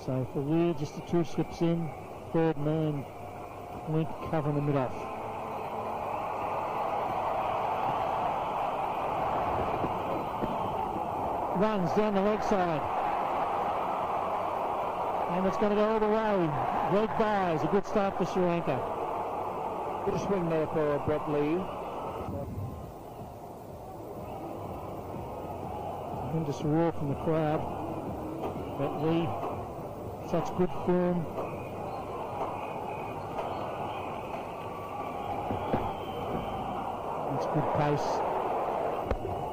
So for Weir, just the two slips in, third man, Link covering the mid-off. Runs down the leg side. And it's going to go all the way. Leg by is a good start for Sri Lanka. Good swing there for Brett Lee. Tremendous roar from the crowd. Brett Lee, such good form. It's good pace.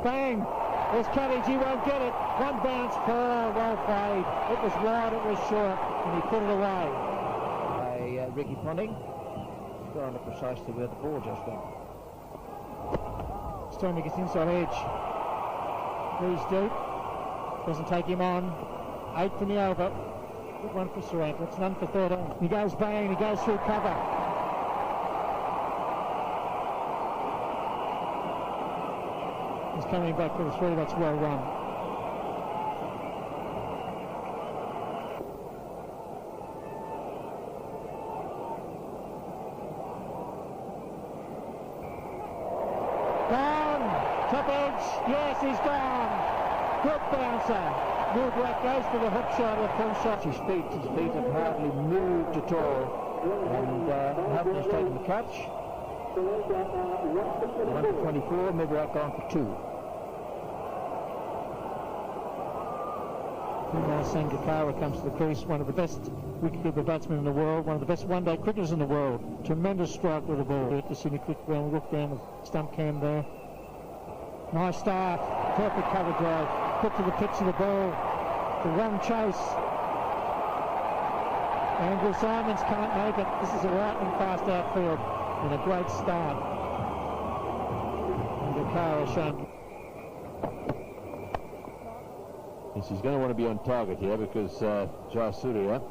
Bang! There's Cabbage, he won't get it. One bounce, well played. It was wide, it was short, and he put it away. Ricky Ponting, going to precisely where the ball just went. Stormy gets inside edge. Lee's deep. Doesn't take him on. 8 from the over. Good one for Sri Lanka. It's none for 13. He goes bang, he goes through cover. He's coming back for the 3, that's well run. Gone! Top edge, yes, he's gone! Good bouncer. McGrath goes for the hook shot or full shot. His feet have hardly moved at all. And Hopkins has taken the catch. 1 for 24, McGrath gone for 2. Sangakkara comes to the crease, one of the best wicketkeeper batsmen in the world, one of the best one-day cricketers in the world. Tremendous strike with the ball. At the Sydney Cricket Ground, look down with stump cam there. Nice start, perfect cover drive, put to the pitch of the ball, the run chase. Andrew Symonds can't make it. This is a lightning fast outfield and a great start. Sangakkara shown. He's going to want to be on target here because Jayasuriya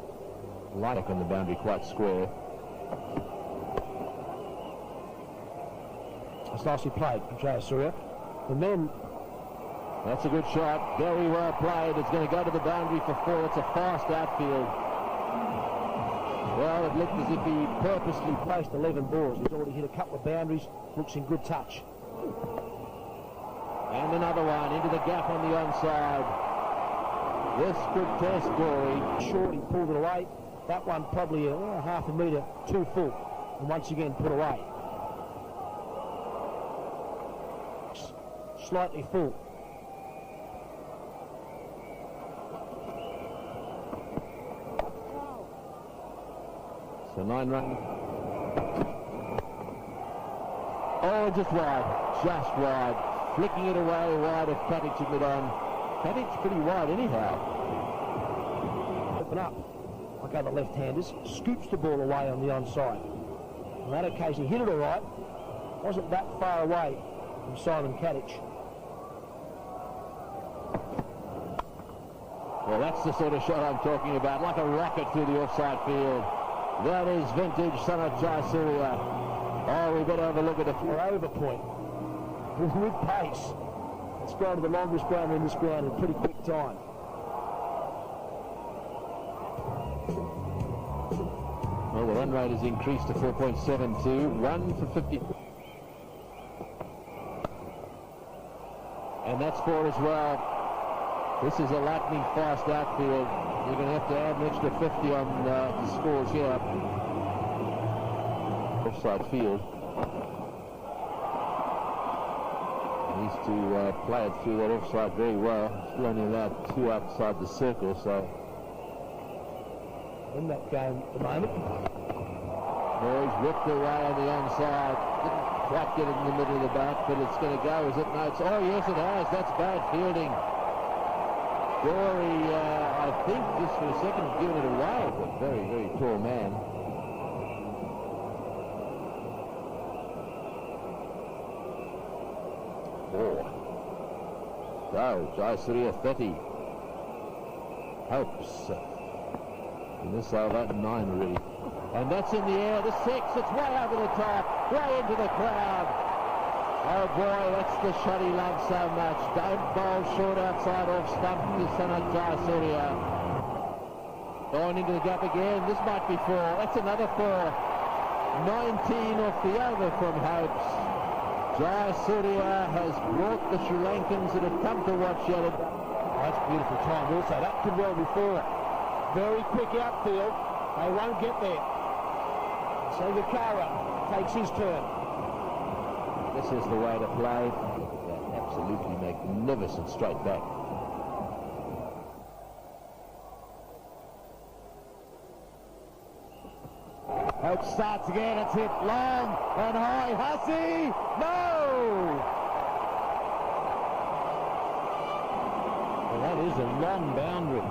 light on the boundary quite square. It's nicely played from Jayasuriya. And then that's a good shot, very well played. It's going to go to the boundary for 4. It's a fast outfield. Well, it looked as if he purposely placed 11 balls. He's already hit a couple of boundaries. Looks in good touch. And another one into the gap on the onside. This could test Dorey. Short, he pulled it away. That one probably half a metre too full. And once again put away. Slightly full. So 9 run. Oh, just wide. Just wide. Flicking it away wide of Patrick mid-on. Patrick's pretty wide anyhow. Open up. Like other left-handers. Scoops the ball away on the onside. On that occasion, hit it all right. Wasn't that far away from Simon Kadich. Well, that's the sort of shot I'm talking about, like a rocket through the offside field. That is vintage son of Jayasuriya. Oh, we better have a look at the over point. With pace. It's gone to the longest bounder in this ground in a pretty quick time. Well, the run rate has increased to 4.72. 1 for 50. And that's 4 as well. This is a lightning fast outfield. You're going to have to add an extra 50 on the scores here. Offside field. Needs to play it through that offside very well. Still only allowed 2 outside the circle, so. In that game at the moment. No, he's whipped away on the onside. Didn't quite get it in the middle of the bat, but it's going to go, is it? No, it's, oh yes it has. That's bad fielding. Dorey, I think, just for a second, given it away. A very, very tall man. So, Jayasuriya 30. Hopes. In this over, 9 already. And that's in the air, the 6, it's way over the top, way into the crowd. Oh boy, that's the shot he loves so much. Don't bowl short outside off stump to son of Jayasuriya. Going into the gap again. This might be 4. That's another 4. 19 off the over from Hopes. Jayasuriya has brought the Sri Lankans that have come to watch yet. That's beautiful time also. That could well be 4. Very quick outfield. They won't get there. Sangakkara takes his turn. This is the way to play. They're absolutely magnificent straight back. Hope starts again. It's hit long and high. Hussey! No! Well, that is a long boundary.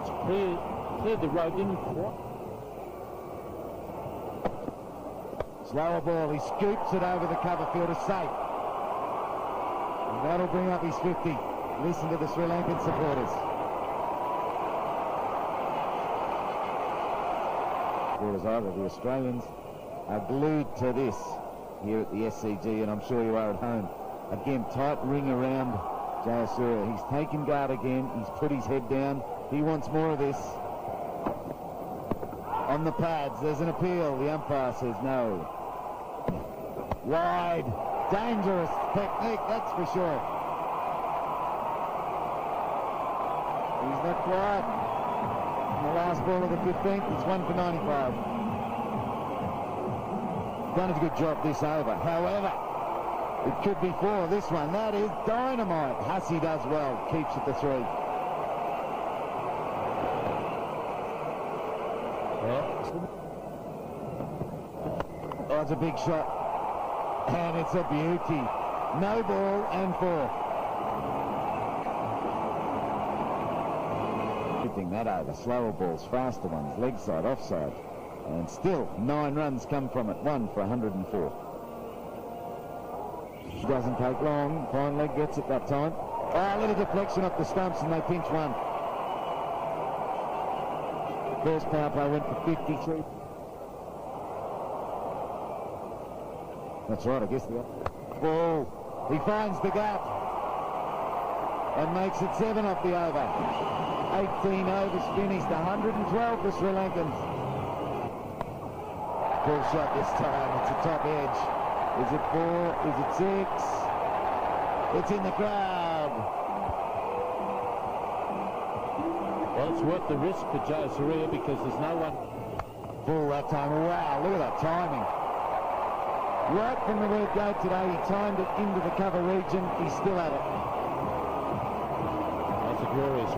It's cleared the road, didn't it? Slower ball. He scoops it over the cover field. Is safe. And that'll bring up his 50. Listen to the Sri Lankan supporters. Either the Australians are glued to this here at the SCG, and I'm sure you are at home. Again, tight ring around Jayasuriya. He's taken guard again. He's put his head down. He wants more of this. On the pads, there's an appeal. The umpire says no. Wide. Dangerous technique, that's for sure. He's not quite. The last ball of the 15th, it's 1 for 95. Done a good job this over. However, it could be 4. This one, that is dynamite. Hussey does well, keeps it to 3. Oh, it's a big shot. And it's a beauty. No ball and 4. That over. Slower balls, faster ones, leg side, offside. And still 9 runs come from it. 1 for 104. Doesn't take long. Fine leg gets it that time. Oh, a little deflection off the stumps and they pinch 1. First power play went for 53. That's right, I guess the ball. He finds the gap and makes it 7 off the over. 18 overs finished, 112 for Sri Lankans. Full shot this time, it's a top edge. Is it 4? Is it 6? It's in the crowd. Well, it's worth the risk for Jayasuriya because there's no one. Full that time. Wow, look at that timing. Right from the word go today, he timed it into the cover region. He's still at it. That's a glorious.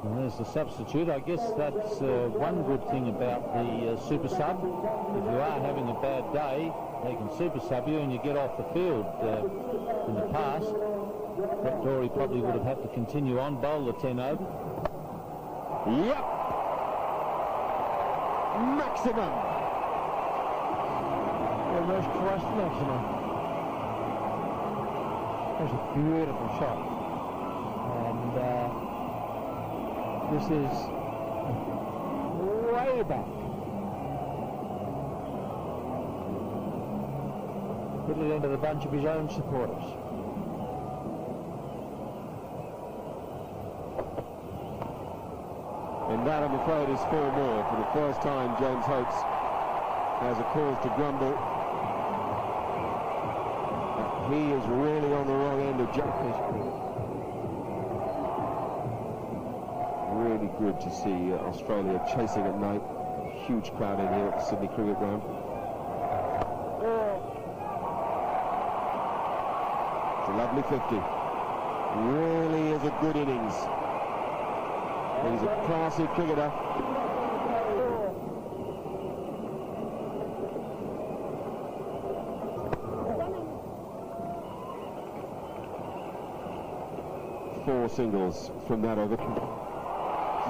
And there's the substitute. I guess that's one good thing about the super sub. If you are having a bad day, they can super sub you and you get off the field. In the past, Dorey probably would have had to continue on, bowl the 10 over. Yep. Maximum. Almost twice the maximum. That's a beautiful shot. And this is way back. Put it into the bunch of his own supporters. And that, I'm afraid, is 4 more. For the first time, James Hopes has a cause to grumble. He is really on the wrong end of Jaques. Really good to see Australia chasing at night. A huge crowd in here at the Sydney Cricket Ground. It's a lovely 50. Really is a good innings. He's a classy cricketer. Four singles from that over.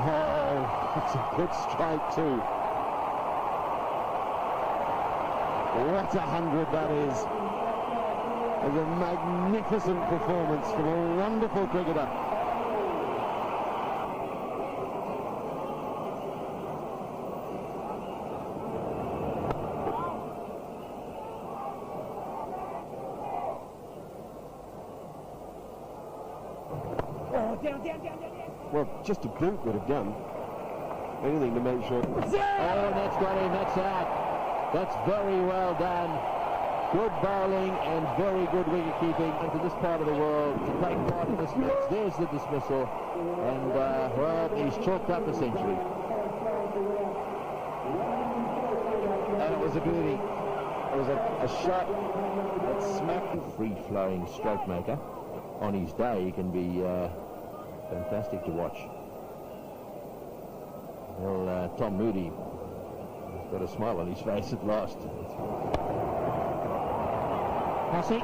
Oh, it's a good strike too. What 100 that is. It's a magnificent performance from a wonderful cricketer. Oh, down, down, down, down, down. Well, just a boot would have done. Anything to make sure. Oh, that's got him, that's out. That's very well done. Good bowling and very good wicket keeping into this part of the world to take part in this match. There's the dismissal, and well, he's chalked up a century. And it was a beauty. It was a shot that smacked the Free-flowing stroke maker. On his day, he can be fantastic to watch. Well, Tom Moody has got a smile on his face at last. Hussey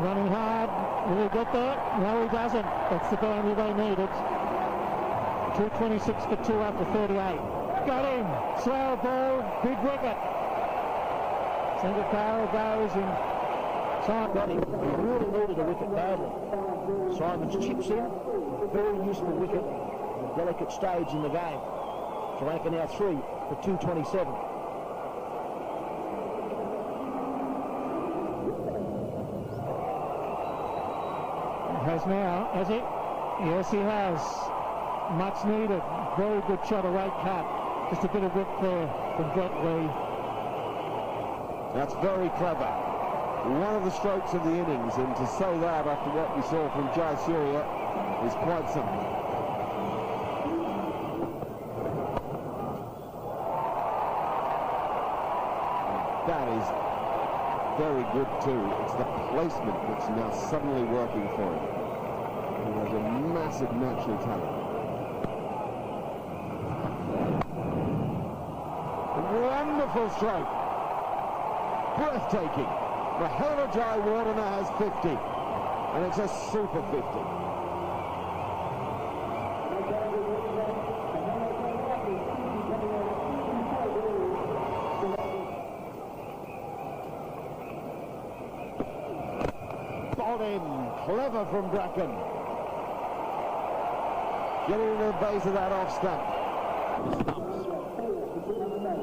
running hard. Will he get there? No, he doesn't. That's the boundary they needed. 226 for 2 after 38. Got him. Slow ball. Big wicket. Sangakkara goes in. Simon got him. He really needed a wicket badly. Symonds chips in. Very useful wicket. A delicate stage in the game. Sri Lanka now 3 for 227. Has now, has he? Yes, he has. Much needed. Very good shot, a right cut. Just a bit of whip there from Brett Lee. That's very clever. One of the strokes of the innings, and to say that after what we saw from Jayasuriya is quite something. That is very good too. It's the placement that's now suddenly working for him. He has a massive natural talent. Wonderful stroke. Breathtaking. Jayawardene has 50, and it's a super 50. Clever from Bracken. Getting to the base of that off stump.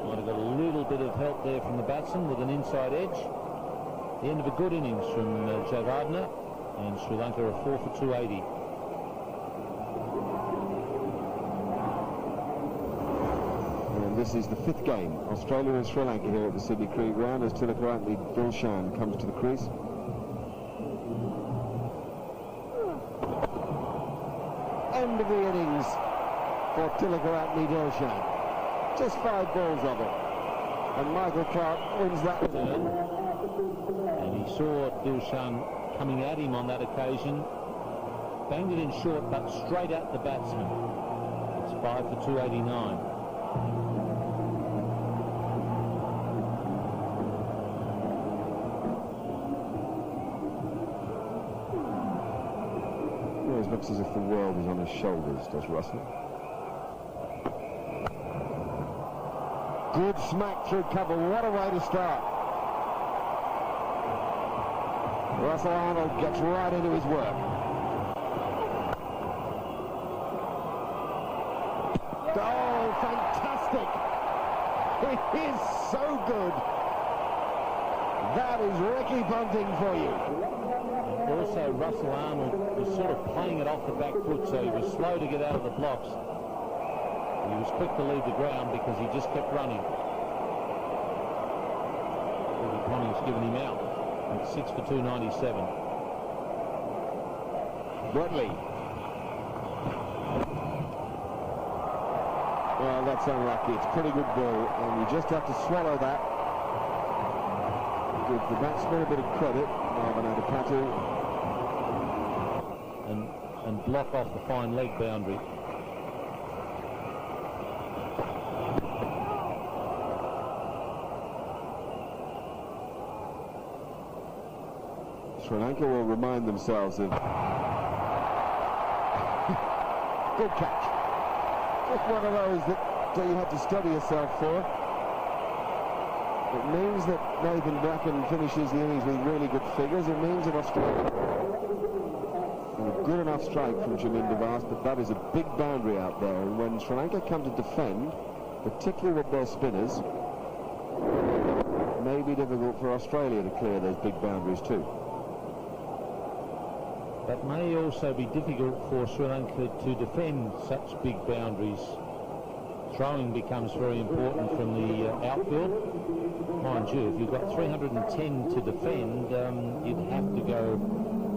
Might have got a little bit of help there from the batsman with an inside edge. The end of a good innings from Jayawardene, and Sri Lanka are 4 for 280. And this is the 5th game. Australia and Sri Lanka here at the Sydney Cricket Ground as Tilakar and Gilchrist comes to the crease. End of the innings for Tilakar and Gilchrist. Just 5 balls of it. And Michael Clark wins that turn. And he saw Gilchrist coming at him on that occasion. Banged it in short, but straight at the batsman. It's 5 for 289. Always looks as if the world is on his shoulders, does Russell. Good smack through cover. What a way to start. Russell Arnold gets right into his work. Oh, fantastic. It is so good. That is Ricky bunting for you. Also, Russell Arnold was sort of playing it off the back foot, so he was slow to get out of the blocks. He was quick to leave the ground because he just kept running. Ricky Ponning's given him out. It's 6 for 297. Bradley. Well, that's unlucky. It's pretty good ball, and you just have to swallow that. Give the batsman a bit of credit. And block off the fine leg boundary. Sri Lanka will remind themselves of good catch. Just one of those that you have to study yourself for. It means that Nathan Bracken finishes the innings with really good figures. It means that Australia a good enough strike from Jamin Devas, but that is a big boundary out there. And when Sri Lanka come to defend, particularly with their spinners, it may be difficult for Australia to clear those big boundaries too. but may also be difficult for Sri Lanka to defend such big boundaries. Throwing becomes very important from the outfield. Mind you, if you've got 310 to defend, you'd have to go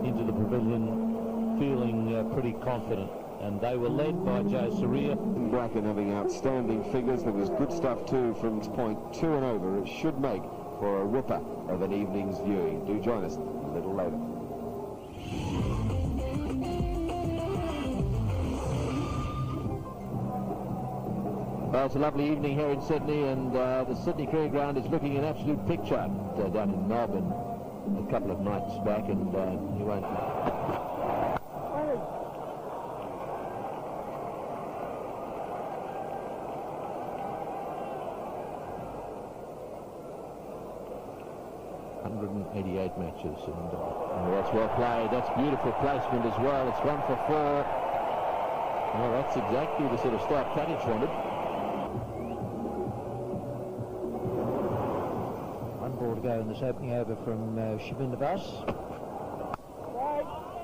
into the pavilion feeling pretty confident. And they were led by Jayasuriya. Bracken having outstanding figures. There was good stuff too from point 2 and over. It should make for a ripper of an evening's viewing. Do join us a little later. Well, it's a lovely evening here in Sydney, and the Sydney Cricket Ground is looking an absolute picture down in Melbourne a couple of nights back, and you won't... matches, and that's well played. That's beautiful placement as well. It's 1 for 4. Well, that's exactly the sort of start Katic wanted. One ball to go in this opening over from Symonds.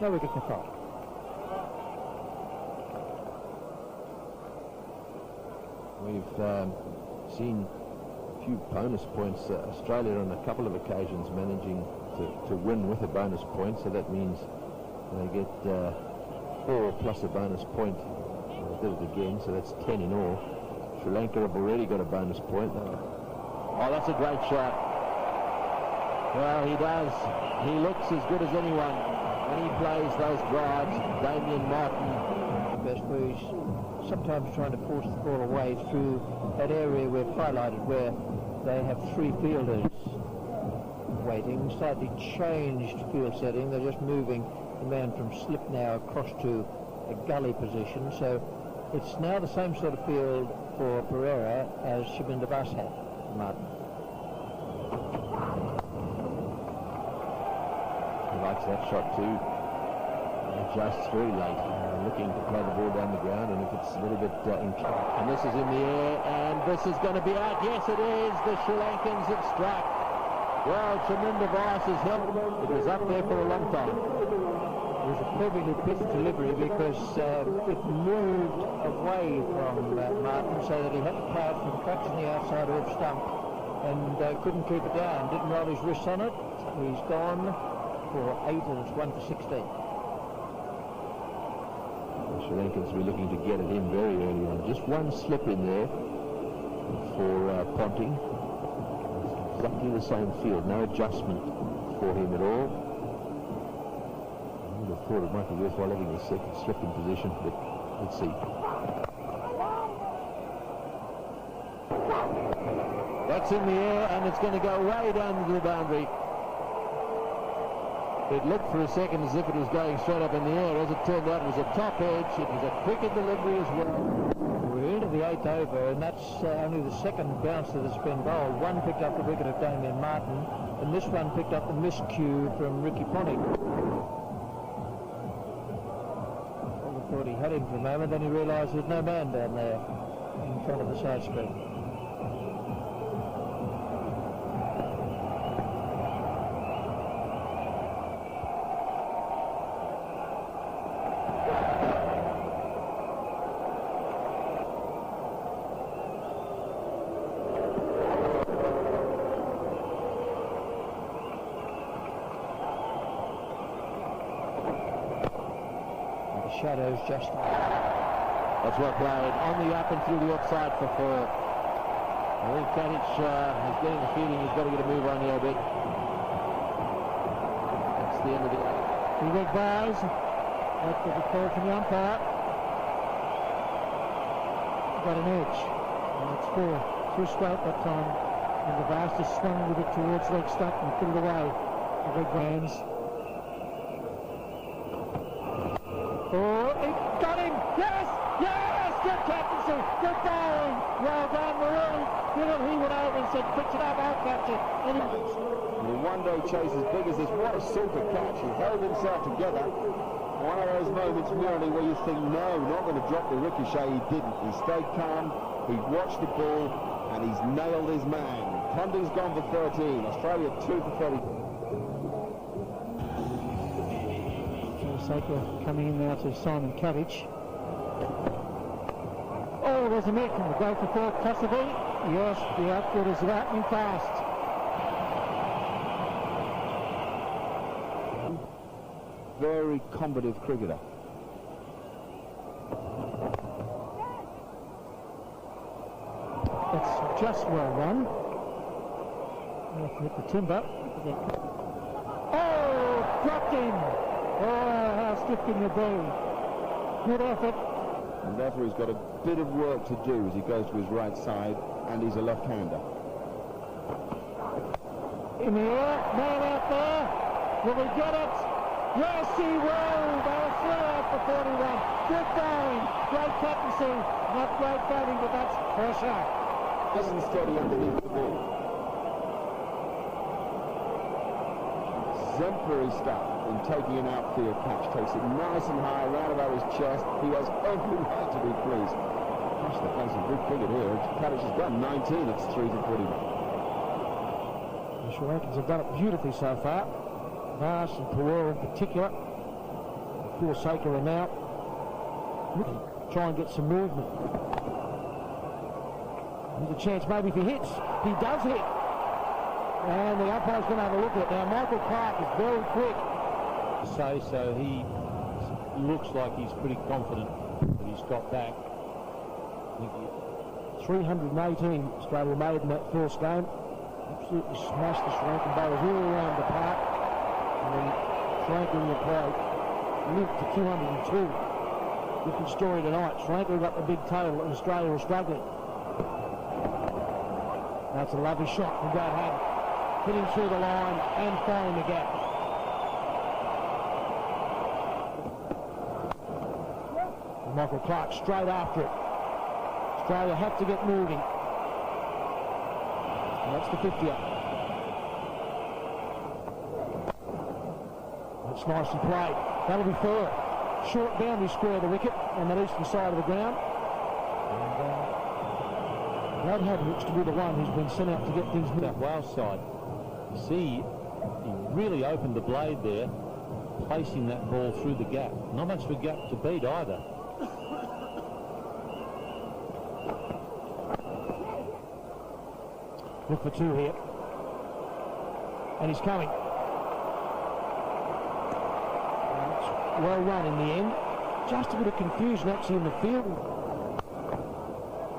No wicket control. We've seen a few bonus points. Australia on a couple of occasions managing to win with a bonus point, so that means they get 4 plus a bonus point. Did it again, so that's 10 in all. Sri Lanka have already got a bonus point. Oh, that's a great shot. Well, he does. He looks as good as anyone when he plays those drives. Damien Martin. Best where he's sometimes trying to force the ball away through that area we've highlighted where they have 3 fielders waiting. Slightly changed field setting. They're just moving the man from slip now across to a gully position. So it's now the same sort of field for Pereira as Symonds had, Martin. He likes that shot too. Adjusts very late, looking to play the ball down the ground, and if it's a little bit and this is in the air, and this is going to be out. Yes, it is. The Sri Lankans have struck. Well, Symonds has helped. It was up there for a long time. It was a perfectly pitched delivery because it moved away from Martin, so that he had to play it from touching the outside off stump and couldn't keep it down. Didn't roll his wrists on it. He's gone for 8, and it's 1 for 16. The Sri Lankans will be looking to get at him very early on. Just one slip in there for Ponting. Exactly the same field, no adjustment for him at all. I would have thought it might be worthwhile having a second slip in position, but let's see. That's in the air, and it's going to go way down to the boundary. It looked for a second as if it was going straight up in the air. As it turned out, it was a top edge. It was a quicker delivery as well. We're into the 8th over, and that's only the second bouncer that's been bowled. One picked up the wicket of Damien Martin, and this one picked up the miscue from Ricky Ponting. I thought he had him for a moment, then he realised there's no man down there in front of the side screen. Shadows just... That's well played. On the up and through the offside for 4. I think Katic is getting the feeling he's got to get a move on here a bit. That's the end of the... He red bars. That's the call from the umpire. Got an edge. And it's 4. Through straight that time. And the Vast has swung with it towards leg stump and put it away. The red brands. Oh, it got him! Yes! Yes! Good captaincy! Good bowling! Well done, Murali! He went over and said, pitch it up, I'll catch it. And the one-day chase as big as this, what a super catch. He held himself together. One of those moments, Murali, where you think, no, not going to drop the ricochet. He didn't. He stayed calm, he watched the ball, and he's nailed his man. Ponting's gone for 13. Australia 2 for 30. Saker coming in now to Simon Kadich. Oh, there's a mitt. And the go for four, possibly. Yes, the outfielders are happening fast. Very combative cricketer. That's just well run. Hit the timber. Oh, dropped him. Oh, how stiff can you be? Good effort. And therefore he's got a bit of work to do as he goes to his right side, and he's a left-hander. In the air, man out there. Will he get it? Yes, he will. They were 3 out for 41. Good going. Great captaincy. Not great batting, but that's pressure. Nice and steady underneath the ball. Exemplary stuff in taking an outfield catch. Takes it nice and high, right above his chest. He has every right to be pleased. Gosh, they're playing some good cricket here. Kadich has done 19. It's 3 for 41. The Sri Lankans have done it beautifully so far. Nash and Pawar in particular. Poor Saker are now try and get some movement. There's a chance maybe if he hits. He does hit. And the umpire's going to have a look at it. Now Michael Clark is very quick. So he looks like he's pretty confident that he's got back. 318 Australia made in that first game. Absolutely smashed the Sri Lankan bowlers all around the park. And then Sri Lanka in the play limped to 202. Different story tonight. Sri Lanka got the big total and Australia were struggling. That's a lovely shot from Brad Haddon. Hitting through the line and finding the gap. And Michael Clark straight after it. Australia have to get moving. And that's the 50-up. That's nicely played. That'll be fair. Short boundary square the wicket on the eastern side of the ground. And Brad Haddon looks to be the one who's been sent out to get things moving. That Wales side. You see, he really opened the blade there, placing that ball through the gap. Not much of a gap to beat either. Look for two here. And he's coming. And it's well run in the end. Just a bit of confusion actually in the field.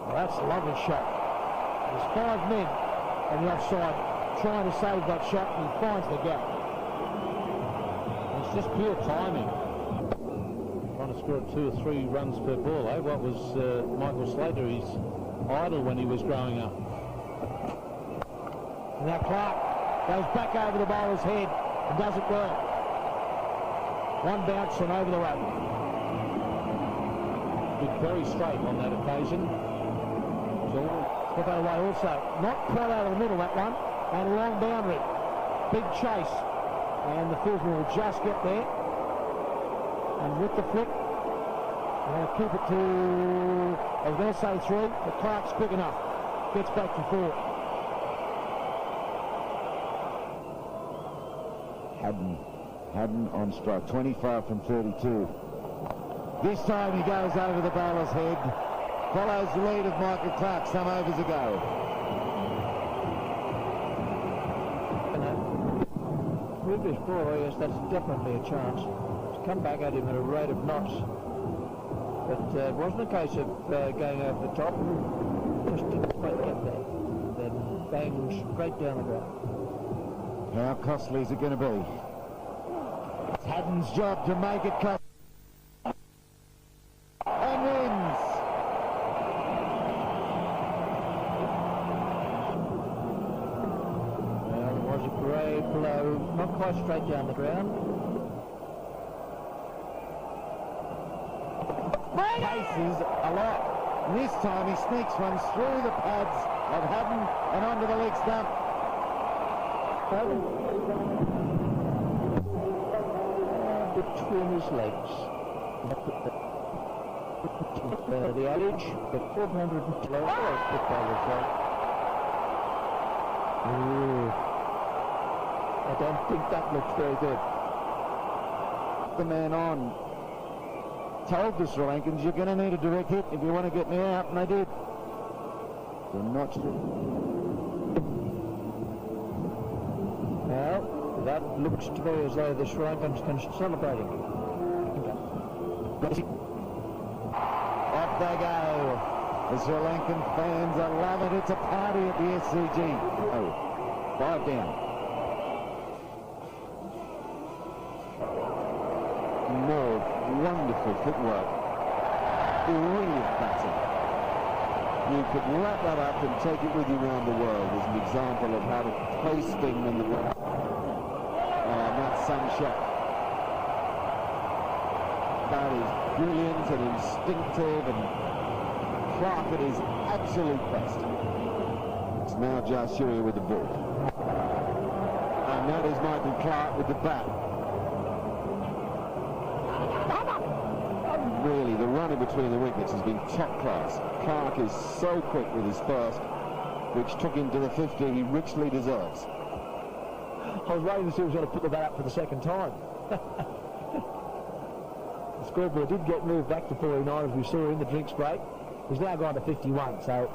Well, that's a lovely shot. There's 5 men on the offside trying to save that shot, and he finds the gap. It's just pure timing. Trying to score 2 or 3 runs per ball, eh? What was Michael Slater? He's idle when he was growing up. And now Clark goes back over the bowler's head and does it well. One bounce and over the rope. Did very straight on that occasion. Got that away also. Not quite out of the middle, that one. And a long boundary. Big chase. And the fieldsman will just get there. And with the flick, they'll keep it to, I was going to say 3, but Clark's quick enough. Gets back to 4. Haddon on strike, 25 from 32. This time he goes over the bowler's head. Follows the lead of Michael Clark some overs ago. With this ball, yes, that's definitely a chance. It's come back at him at a rate of knots. But it wasn't a case of going over the top. Just didn't quite get there. Then bang straight down the ground. How costly is it going to be? It's Haddon's job to make it costly. And wins. Well, it was a great blow. Not quite straight down the ground. Cases a lot. This time he sneaks one through the pads of Haddon and onto the leg stump. Between his legs. The adage, the 400 below was put by the shot. I don't think that looks very good. the man on, told the Sri Lankans, you're going to need a direct hit if you want to get me out, and they did. They're not Now, that looks to me as though the Sri Lankans can celebrating. Off they go. The Sri Lankan fans are loving it. It's a party at the SCG. Oh, 5 down. More wonderful footwork. Brilliant batting. You could wrap that up and take it with you around the world as an example of how to place things in the world. And that's some shot. That is brilliant and instinctive, and Clark at his absolute best. It's now Jayasuriya with the ball. And that is Michael Clark with the bat. Really, the run in between the wickets has been top class. Clark is so quick with his first, which took him to the 50 he richly deserves. I was waiting to see who was going to put the bat up for the second time. The scoreboard did get moved back to 49, as we saw in the drinks break. He's now gone to 51, so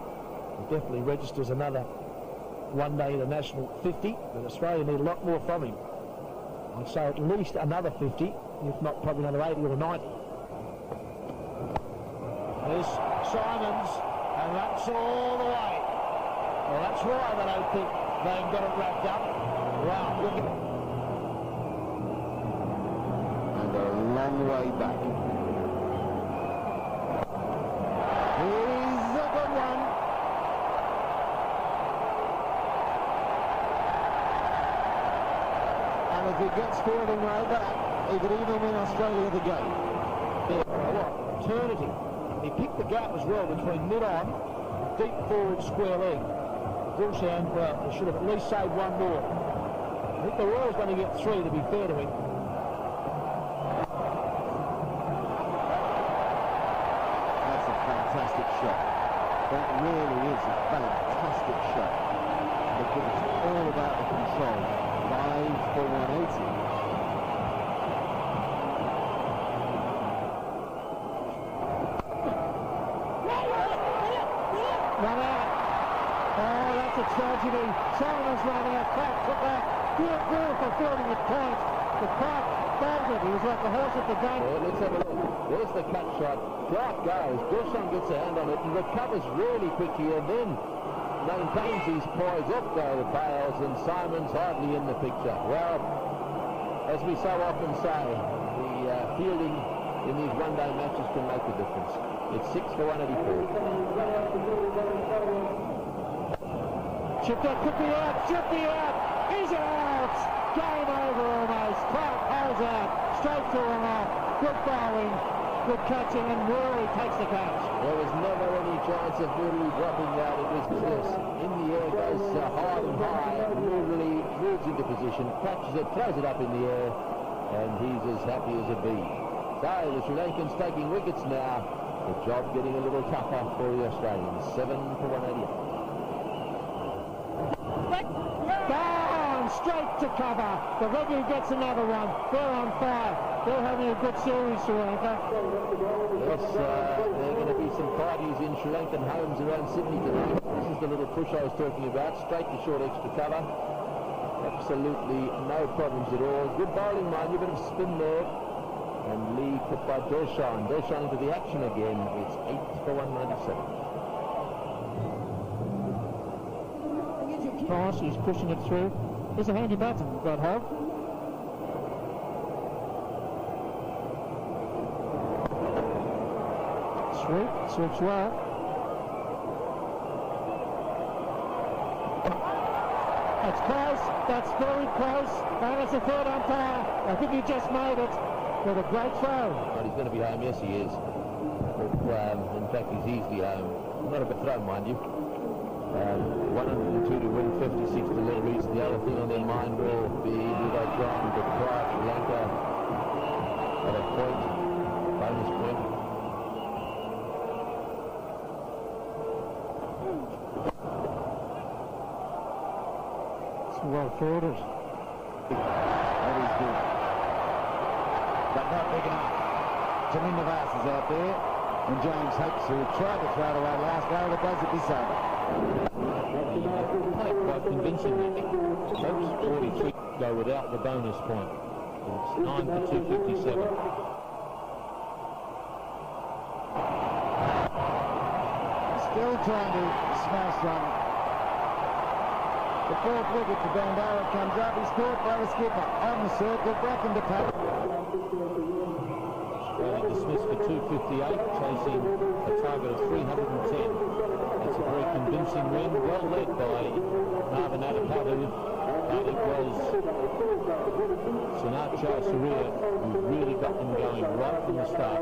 he definitely registers another one-day international 50, but Australia need a lot more from him. I'd say at least another 50, if not probably another 80 or 90. There's Symonds, and that's all the way. Well, that's why they don't think they've got it wrapped up. Wow, look at it. And a long way back. He's a good one. And if he gets fielding like that, he could even win Australia the game. What? Eternity. He picked the gap as well between mid-on and deep forward square leg. Gilchrist, well, they should have at least saved one more. I think the Royals going to get 3, to be fair to him. That's a fantastic shot. That really is a fantastic shot. Because it's all about the control. 5 for 180. Run out. Oh, that's a tragedy. Symonds run out. Clark took that. Beautiful fielding at point. The Clark bowled it. He was like the horse at the gun. Well, let's have a look. There's the cut shot. Clark goes. Gilchrist gets a hand on it and recovers really quickly, and then maintains his poise. Off go the bails, and Symonds hardly in the picture. Well, as we so often say, the fielding in these one-day matches can make a difference. It's 6 for 184. Chipped up, could be out, should be out. He's out. Game over almost. Clark holds out. Straight to him off. Good bowling, good catching, and Murali takes the catch. There was never any chance of Murali dropping that. It was close. In the air, goes high and high. Murali moves into position, catches it, throws it up in the air, and he's as happy as a bee. So the Sri Lankans taking wickets now. The job getting a little tougher for the Australians. 7 for 188. Down, straight to cover. The Reggie gets another one. They're on fire. They're having a good series, Sri Lanka. Yes, there are going to be some parties in Sri Lankan homes around Sydney tonight. This is the little push I was talking about. Straight to short extra cover. Absolutely no problems at all. Good bowling, mind you. Bit of spin there. And Lee put by Gilchrist. Gilchrist into the action again. It's 8 for 197. Price, he's pushing it through. There's a handy button, got Hogg. Sweeps well. That's close, that's very close, and it's a third umpire. I think he just made it with a great throw. Well, he's going to be home, yes he is. But, in fact, he's easily home. Not a big throw, mind you. 102 to win, 56 to Little Reach. The other thing on their mind will be, do they try and deprive Sri Lanka at a point, bonus point? It's well fielded. That is good. but not big enough. Jaminavas is out there, and James Hopes, who tried to throw it away last over, does it this over. Played quite convincingly. Hopes 43 go without the bonus point. It's 9 for 257. Still trying to smash one. The fourth wicket for Bandara comes up. He's caught by the skipper on the circle, back into pack. Australia dismissed for 258, chasing a target of 310. It's a very convincing win, well led by Jayawardene, and it was Jayasuriya who really got them going right from the start.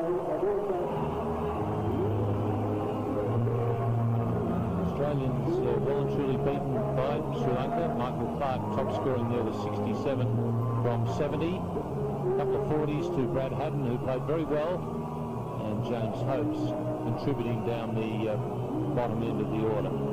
Australians well and truly beaten by Sri Lanka. Michael Clark top scoring there with 67 from 70. A couple of 40s to Brad Haddon, who played very well, and James Hopes contributing down the bottom end of the order.